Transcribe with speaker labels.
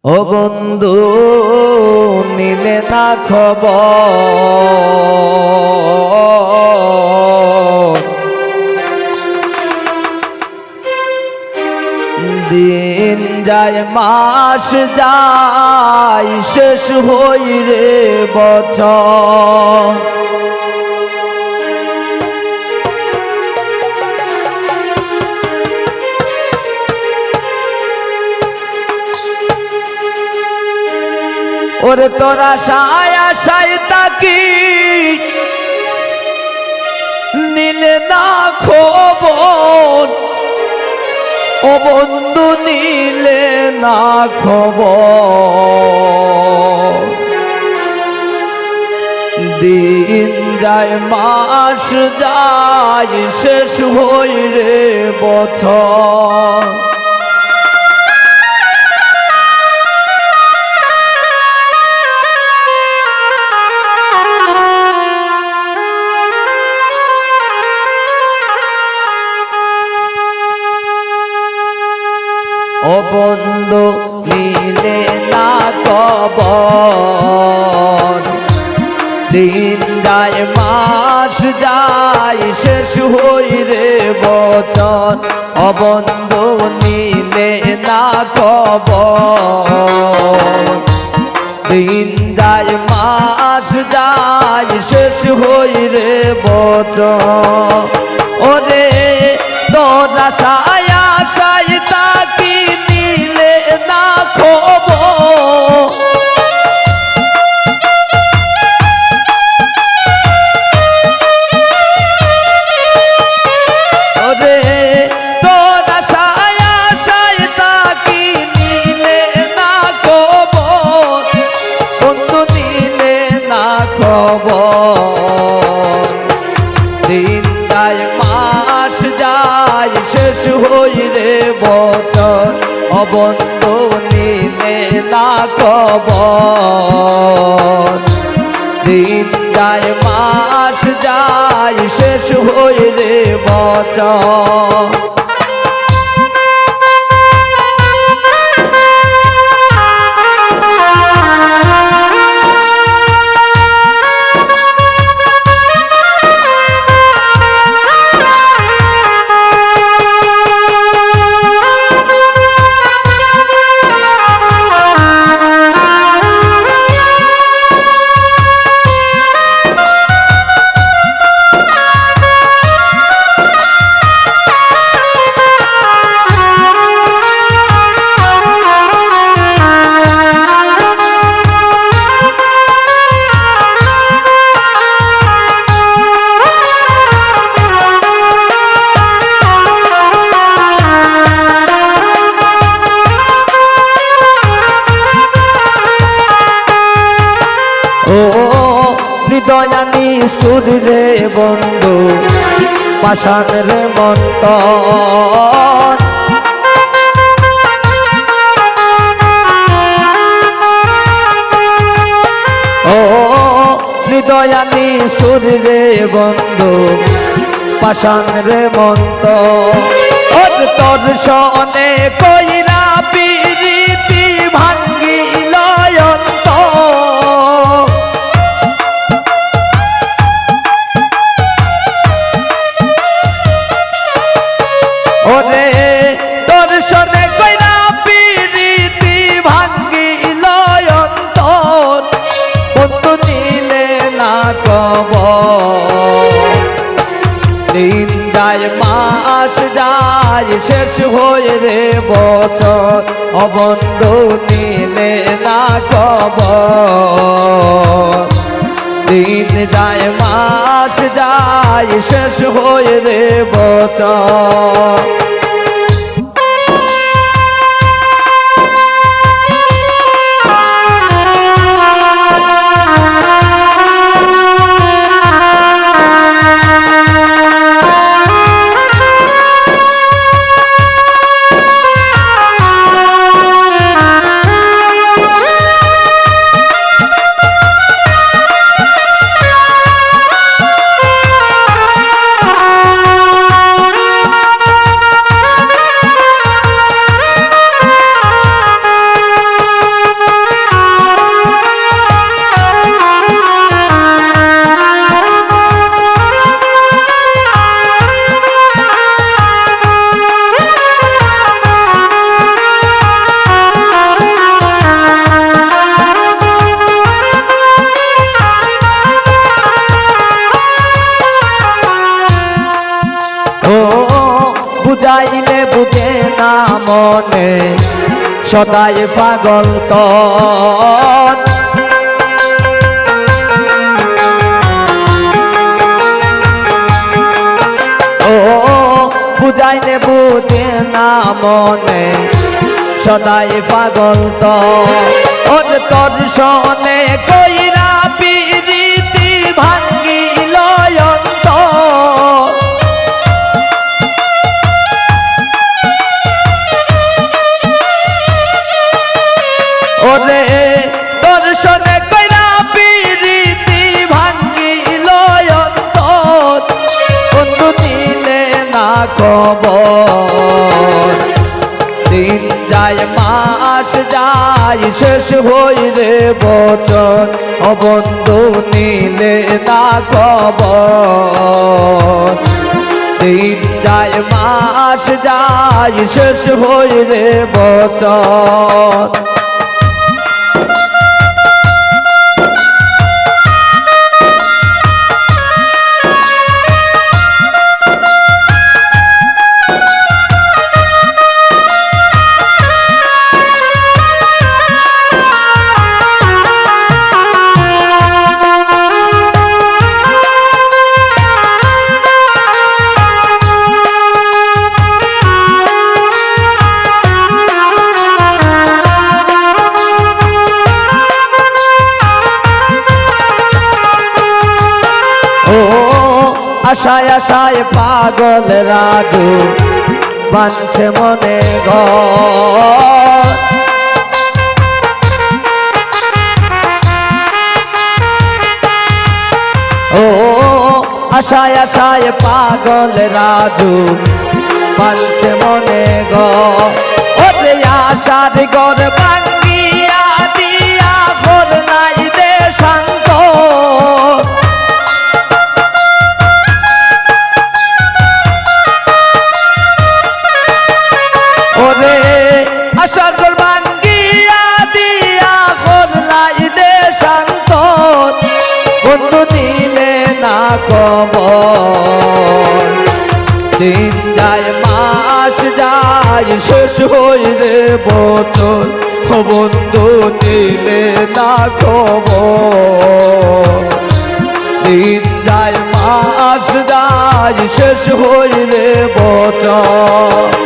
Speaker 1: ও বন্ধু নিলে না খবর, দিন যায় মাস যায় শেষ হই রে বছর। ওরে তোরা আশায় আশায় তাকি নিলে না খবর, ও বন্ধু নিলে না খবর, দিন যায় মাস যায় শেষ হই রে বছর। ও বন্ধু নিলে না খবর, দিন যায় মাস যায় শেষ হই রে বছর। ও বন্ধু নিলে না খবর, দিন যায় মাস যায় শেষ হই রে বছর। ওরে তোরা আশায় আশায় তাকি নিলে না খবর, ওরে তোরা আশায় আশায় তাকি নিলে না খবর, বন্ধু নিলে না খবর, দিন যায় মাস যায় শেষ হই রে বছর। ও বন্ধু নিলে না খবর, দিন যায় মাস যায় শেষ হই রে বছর। হৃদয়া নিষ্ঠুর রে বন্ধু পাষাণ রে মন্তর, ও হৃদয়া নিষ্ঠুর রে বন্ধু পাষাণ রে মন্তর। ওর তোর সনে কইরা পিরিতি ভাঙ্গিল অন্তর, ওরে দর্শনে কইরা পিরিতি ভাঙ্গিল অন্তর, বন্ধু নিলে না খবর, দিন যায় মাস যায় শেষ হই রে বছর। ও বন্ধু নিলে না খবর, দিন যায় মাস যায় শেষ হই রে বছর। বুঝাইলে বুঝে না মনে সদাই পাগল তন ও বুঝাইলে বুঝে না মনে সদাই পাগল তন তোর সনে কইরা পিরিতি ভাঙ্গিল অন্তর ওরে দর্শনে কইরা পিরিতি ভাঙ্গিল অন্তর বন্ধু দিলে না খবর দিন যায় মাস যায় শেষ হই রে বছর ও বন্ধু নিলে না খবর দিন যায় মাস যায় শেষ হই রে বছর আশায় আশায় পাগল রাজু বাঁধছে মনে ঘর ও আশায় আশায় পাগল রাজু বাঁধছে মনে ঘর ওরে আশার ঘর ভাঙ্গিয়া দিয়া ঘর নাই দে শান্ত ওরে আশার ঘর ভাঙ্গিয়া দিয়া ঘর নাই দে শান্ত বন্ধু দিলে না খবর দিন যায় মাস যায় শেষ হই রে বছর ও বন্ধু দিলে না খবর দিন যায় মাস যায় শেষ হই রে বছর